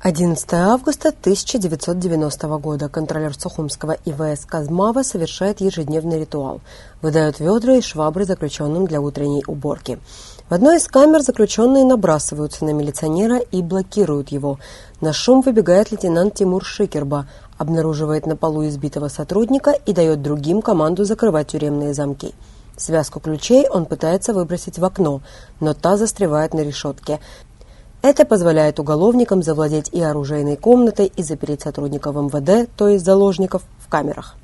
11 августа 1990 года контролер Сухумского ИВС Казмава совершает ежедневный ритуал. Выдает ведра и швабры заключенным для утренней уборки. В одной из камер заключенные набрасываются на милиционера и блокируют его. На шум выбегает лейтенант Тимур Шикерба, обнаруживает на полу избитого сотрудника и дает другим команду закрывать тюремные замки. Связку ключей он пытается выбросить в окно, но та застревает на решетке. Это позволяет уголовникам завладеть и оружейной комнатой, и запереть сотрудников МВД, то есть заложников, в камерах.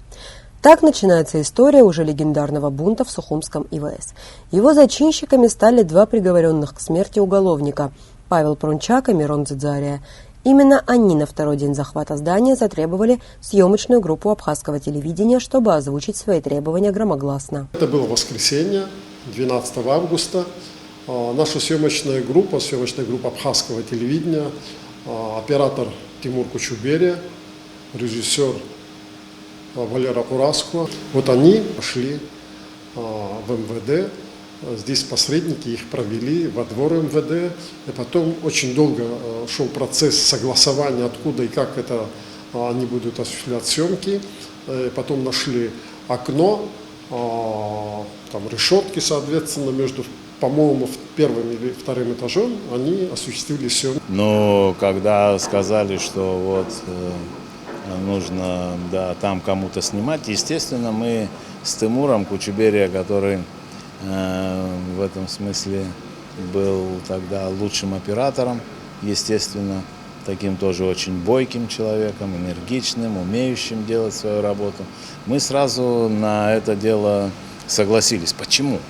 Так начинается история уже легендарного бунта в Сухумском ИВС. Его зачинщиками стали два приговоренных к смерти уголовника – Павел Прунчак и Мирон Дзидзария. Именно они на второй день захвата здания затребовали съемочную группу абхазского телевидения, чтобы озвучить свои требования громогласно. Это было воскресенье, 12 августа. Наша съемочная группа абхазского телевидения, оператор Тимур Кучуберия, режиссер Валера Кураско. Вот они пошли в МВД, здесь посредники их провели во двор МВД. И потом очень долго шел процесс согласования, откуда и как это они будут осуществлять съемки. Потом нашли окно, там решетки, соответственно, между, по-моему, первым или вторым этажом они осуществили съемки. Но когда сказали, что вот нужно там кому-то снимать, естественно, мы с Тимуром Кучуберия, который в этом смысле был тогда лучшим оператором, естественно, таким тоже очень бойким человеком, энергичным, умеющим делать свою работу, мы сразу на это дело согласились. Почему?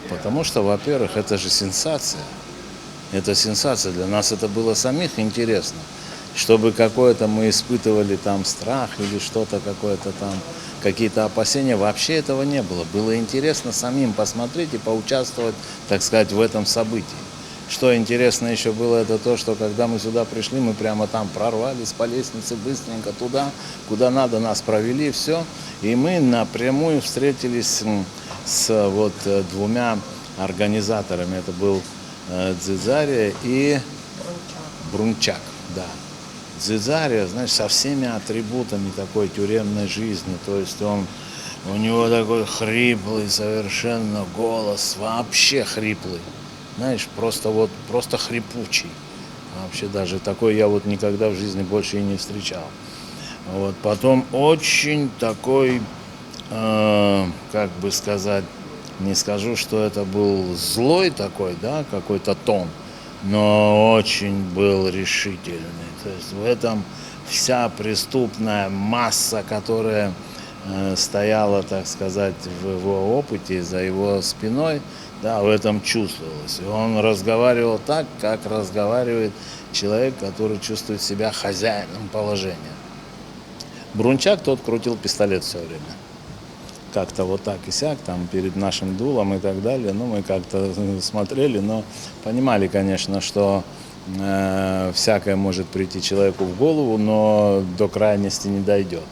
Потому что, во-первых, это же сенсация. Это сенсация. Для нас это было самих интересно. Чтобы какое-то мы испытывали там страх или что-то какое-то там, какие-то опасения, вообще этого не было. Было интересно самим посмотреть и поучаствовать, так сказать, в этом событии. Что интересно еще было, это то, что когда мы сюда пришли, мы прямо там прорвались по лестнице быстренько туда, куда надо, нас провели, все. И мы напрямую встретились с вот двумя организаторами. Это был Дзидзария и Брунчак. Да. Дзидзария, знаешь, со всеми атрибутами такой тюремной жизни. То есть у него такой хриплый совершенно голос, вообще хриплый. Знаешь, просто хрипучий. Вообще даже такой я вот никогда в жизни больше и не встречал. Вот. Потом очень такой, как бы сказать, не скажу, что это был злой такой, да, какой-то тон, но очень был решительный. То есть в этом вся преступная масса, которая стояла, так сказать, в его опыте, за его спиной, да, в этом чувствовалось. И он разговаривал так, как разговаривает человек, который чувствует себя хозяином положения. Брунчак тот крутил пистолет все время. Как-то вот так и сяк, там, перед нашим дулом и так далее. Ну, мы как-то смотрели, но понимали, конечно, что всякое может прийти человеку в голову, но до крайности не дойдет.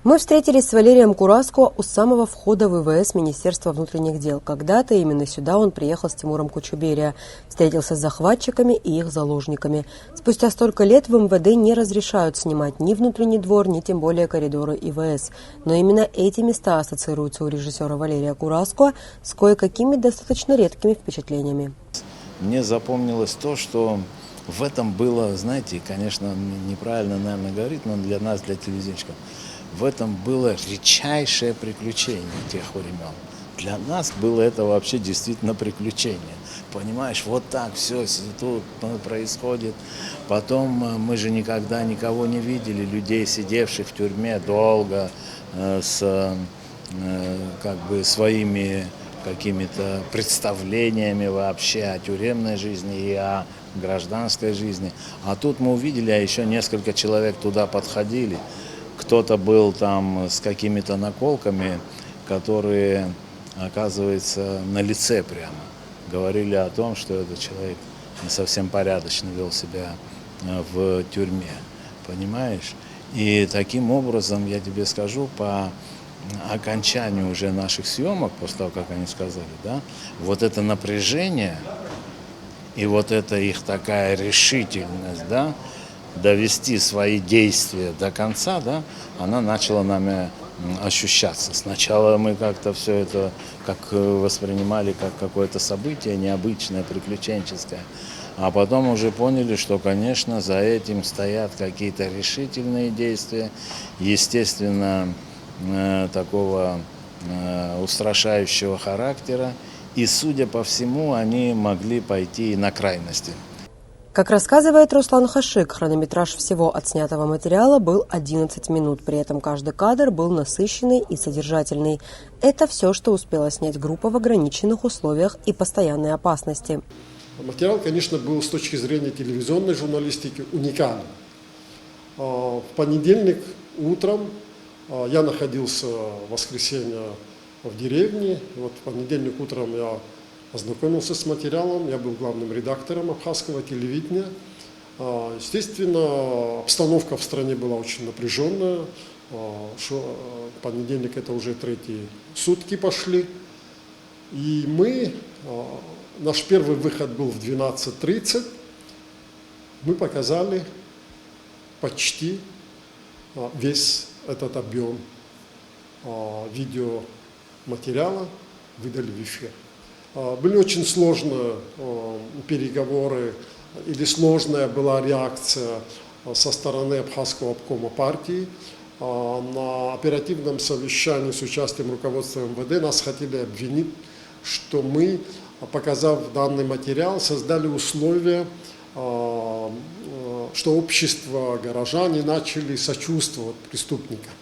Мы встретились с Валерием Кураско у самого входа в ИВС Министерства внутренних дел. Когда-то именно сюда он приехал с Тимуром Кучуберия, встретился с захватчиками и их заложниками. Спустя столько лет в МВД не разрешают снимать ни внутренний двор, ни тем более коридоры ИВС. Но именно эти места ассоциируются у режиссера Валерия Кураско с кое-какими достаточно редкими впечатлениями. Мне запомнилось то, что в этом было, знаете, конечно, неправильно, наверное, говорить, но для нас, для телевизионщиков, в этом было редчайшее приключение тех времен. Для нас было это вообще действительно приключение. Понимаешь, вот так все тут происходит. Потом мы же никогда никого не видели, людей, сидевших в тюрьме долго, с как бы своими какими-то представлениями вообще о тюремной жизни и о гражданской жизни. А тут мы увидели, а еще несколько человек туда подходили. Кто-то был там с какими-то наколками, которые, оказывается, на лице прямо говорили о том, что этот человек не совсем порядочно вел себя в тюрьме. Понимаешь? И таким образом, я тебе скажу, по окончанию уже наших съемок, после того, как они сказали, да, вот это напряжение и вот эта их такая решительность, да, довести свои действия до конца, да, она начала нами ощущаться. Сначала мы как-то все это воспринимали как какое-то событие необычное, приключенческое. А потом уже поняли, что, конечно, за этим стоят какие-то решительные действия, естественно, такого устрашающего характера. И, судя по всему, они могли пойти и на крайности. Как рассказывает Руслан Хашик, хронометраж всего отснятого материала был 11 минут. При этом каждый кадр был насыщенный и содержательный. Это все, что успела снять группа в ограниченных условиях и постоянной опасности. Материал, конечно, был с точки зрения телевизионной журналистики уникальным. В понедельник утром я находился в воскресенье в деревне. Вот в понедельник утром я ознакомился с материалом, я был главным редактором абхазского телевидения. Естественно, обстановка в стране была очень напряженная. Понедельник это уже третьи сутки пошли. И наш первый выход был в 12:30. Мы показали почти весь этот объем видеоматериала, выдали в эфир. Были очень сложные переговоры, или сложная была реакция со стороны Абхазского обкома партии. На оперативном совещании с участием руководства МВД нас хотели обвинить, что мы, показав данный материал, создали условия, что общество, горожане начали сочувствовать преступникам.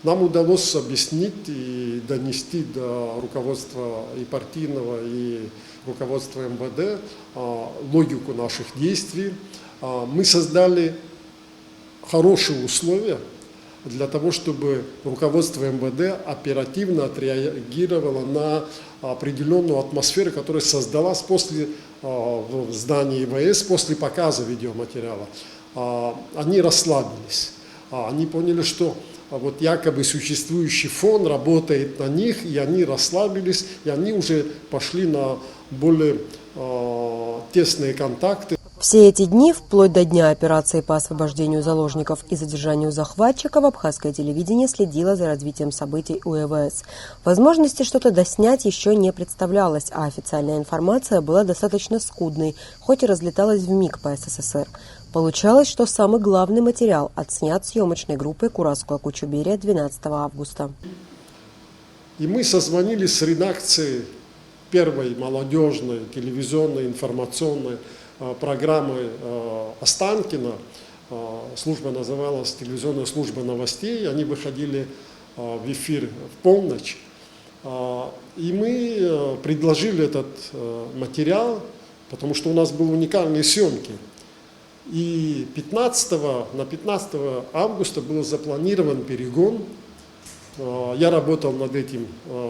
Нам удалось объяснить и донести до руководства и партийного, и руководства МВД логику наших действий. Мы создали хорошие условия для того, чтобы руководство МВД оперативно отреагировало на определенную атмосферу, которая создалась в здании ИВС после показа видеоматериала. Они расслабились, они поняли, что вот якобы существующий фон работает на них, и они расслабились, и они уже пошли на более тесные контакты. Все эти дни, вплоть до дня операции по освобождению заложников и задержанию захватчиков, абхазское телевидение следило за развитием событий у ИВС. Возможности что-то доснять еще не представлялось, а официальная информация была достаточно скудной, хоть и разлеталась вмиг по СССР. Получалось, что самый главный материал отснят съемочной группой Кураско Кучуберия 12 августа. И мы созвонились с редакцией первой молодежной телевизионной информационной программы Останкина. Служба называлась «Телевизионная служба новостей». Они выходили в эфир в полночь. И мы предложили этот материал, потому что у нас были уникальные съемки. И на 15 августа был запланирован перегон. Я работал над этим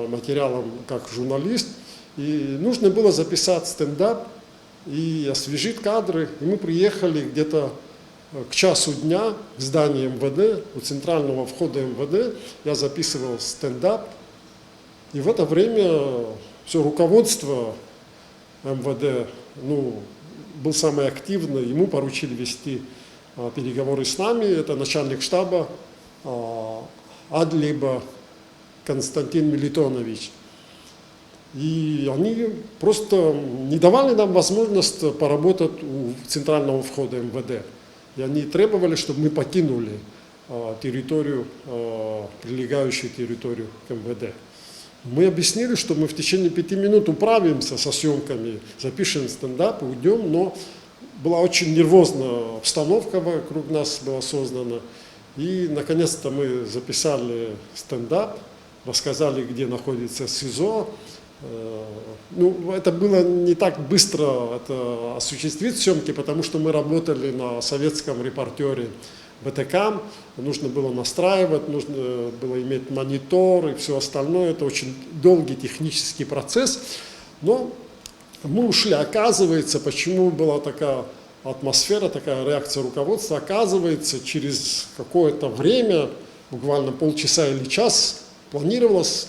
материалом как журналист. И нужно было записать стендап и освежить кадры. И мы приехали где-то к часу дня в здание МВД, у центрального входа МВД. Я записывал стендап. И в это время все руководство МВД, был самый активный, ему поручили вести переговоры с нами. Это начальник штаба Адлиба Константин Мелитонович. И они просто не давали нам возможность поработать у центрального входа МВД. И они требовали, чтобы мы покинули прилегающую территорию к МВД. Мы объяснили, что мы в течение 5 минут управимся со съемками, запишем стендап и уйдем, но была очень нервозная обстановка вокруг нас была создана. И наконец-то мы записали стендап, рассказали, где находится СИЗО. Это было не так быстро осуществить съемки, потому что мы работали на советском репортере БТК, нужно было настраивать, нужно было иметь монитор и все остальное. Это очень долгий технический процесс. Но мы ушли. Оказывается, почему была такая атмосфера, такая реакция руководства? Оказывается, через какое-то время, буквально полчаса или час, планировалось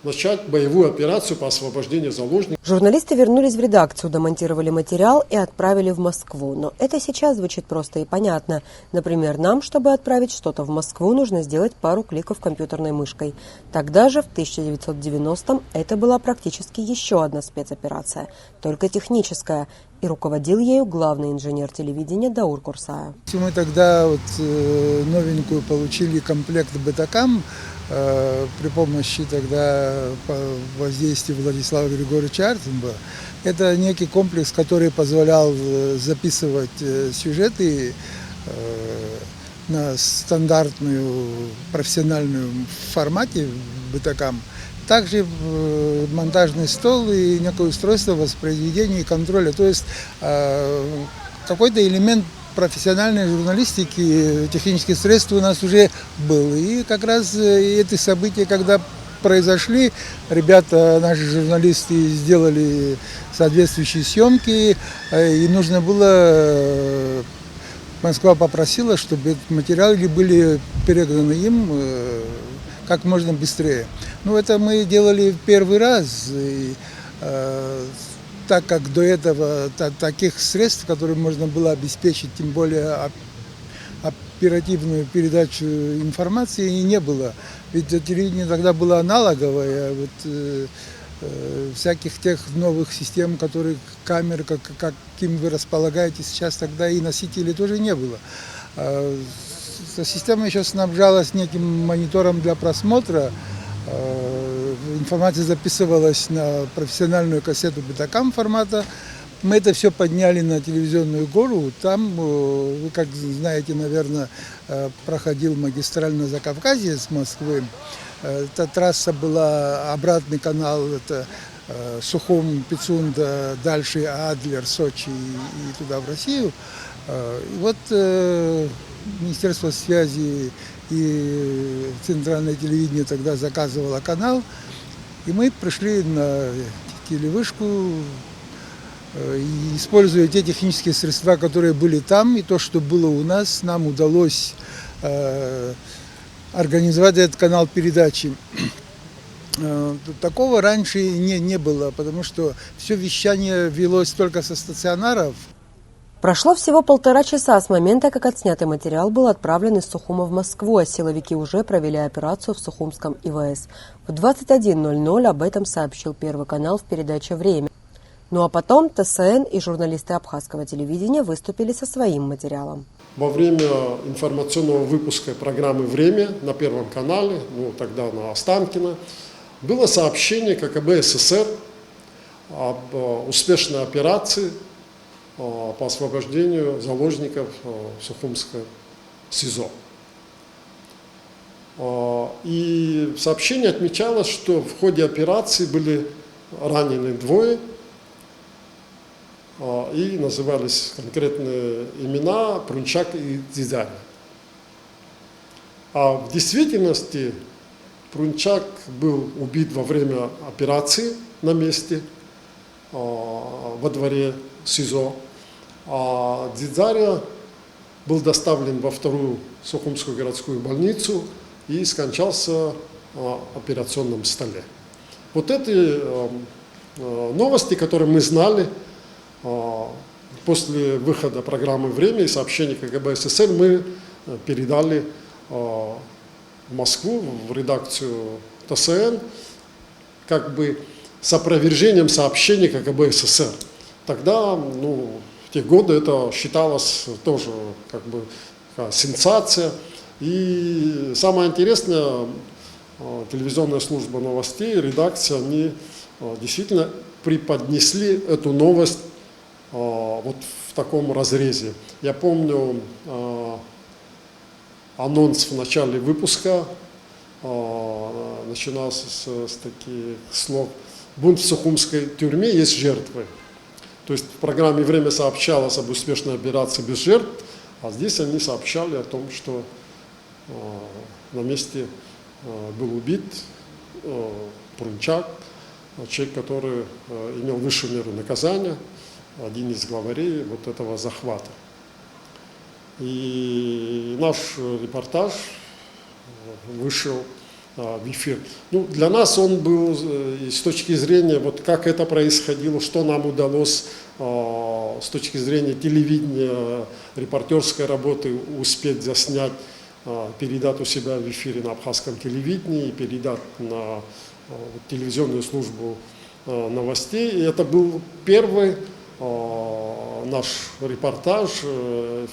начать боевую операцию по освобождению заложников. Журналисты вернулись в редакцию, домонтировали материал и отправили в Москву. Но это сейчас звучит просто и понятно. Например, нам, чтобы отправить что-то в Москву, нужно сделать пару кликов компьютерной мышкой. Тогда же, в 1990-м, это была практически еще одна спецоперация, только техническая. И руководил ею главный инженер телевидения Даур Курсая. Мы тогда новенькую получили комплект Бетакам при помощи тогда воздействия Владислава Григорьевича Артемба. Это некий комплекс, который позволял записывать сюжеты на стандартную профессиональную формате Бетакам. Также монтажный стол и некое устройство воспроизведения и контроля. То есть какой-то элемент профессиональной журналистики, технических средств у нас уже был. И как раз эти события, когда произошли, ребята, наши журналисты, сделали соответствующие съемки, и нужно было... Москва попросила, чтобы материалы были переданы им как можно быстрее. Ну, это мы делали первый раз, и, так как до этого таких средств, которые можно было обеспечить, тем более оперативную передачу информации, и не было. Ведь телевидение тогда было аналоговое, всяких тех новых систем, которые камеры, каким вы располагаете сейчас, тогда и носителей тоже не было. Система еще снабжалась неким монитором для просмотра. Информация записывалась на профессиональную кассету Бетакам формата. Мы это все подняли на телевизионную гору. Там, вы как знаете, наверное, проходил магистраль на Закавказье с Москвы. Эта трасса была, обратный канал, это Сухум, Пицунда, дальше Адлер, Сочи и туда в Россию. И вот Министерство связи и центральное телевидение тогда заказывало канал, и мы пришли на телевышку, и, используя те технические средства, которые были там, и то, что было у нас, нам удалось организовать этот канал передачи. Такого раньше не было, потому что все вещание велось только со стационаров. Прошло всего 1,5 часа с момента, как отснятый материал был отправлен из Сухума в Москву, а силовики уже провели операцию в Сухумском ИВС. В 21:00 об этом сообщил Первый канал в передаче «Время». Ну а потом ТСН и журналисты абхазского телевидения выступили со своим материалом. Во время информационного выпуска программы «Время» на Первом канале, тогда на Останкино, было сообщение КГБ СССР об успешной операции по освобождению заложников в Сухумском СИЗО. И в сообщении отмечалось, что в ходе операции были ранены 2, и назывались конкретные имена Прунчак и Дзидзарь. А в действительности Прунчак был убит во время операции на месте во дворе СИЗО, а Дзидзаря был доставлен во 2-ю Сухумскую городскую больницу и скончался на операционном столе. Вот эти новости, которые мы знали после выхода программы «Время» и сообщений КГБ СССР, мы передали в Москву, в редакцию ТСН, как бы с опровержением сообщений КГБ СССР. Тогда, в те годы это считалось тоже как бы сенсация. И самое интересное, телевизионная служба новостей, редакция, они действительно преподнесли эту новость вот в таком разрезе. Я помню анонс в начале выпуска начинался с таких слов: «Бунт в Сухумской тюрьме, есть жертвы». То есть в программе «Время» сообщалось об успешной операции без жертв, а здесь они сообщали о том, что на месте был убит Прунчак, человек, который имел высшую меру наказания, один из главарей вот этого захвата. И наш репортаж вышел в эфир. Ну, для нас он был с точки зрения, вот как это происходило, что нам удалось с точки зрения телевидения, репортерской работы успеть заснять, передать у себя в эфире на абхазском телевидении, передать на телевизионную службу новостей. И это был первый наш репортаж,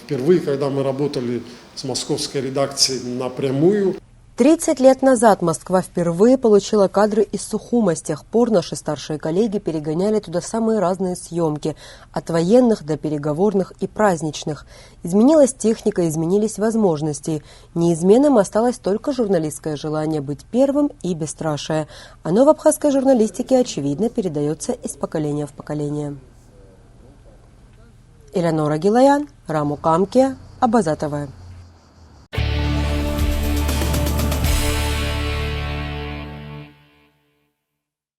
впервые, когда мы работали с московской редакцией напрямую. 30 лет назад Москва впервые получила кадры из Сухума. С тех пор наши старшие коллеги перегоняли туда самые разные съемки, от военных до переговорных и праздничных. Изменилась техника, изменились возможности. Неизменным осталось только журналистское желание быть первым и бесстрашие. Оно в абхазской журналистике, очевидно, передается из поколения в поколение. Элеонора Гилаян, Раму Камке, Абаза ТВ.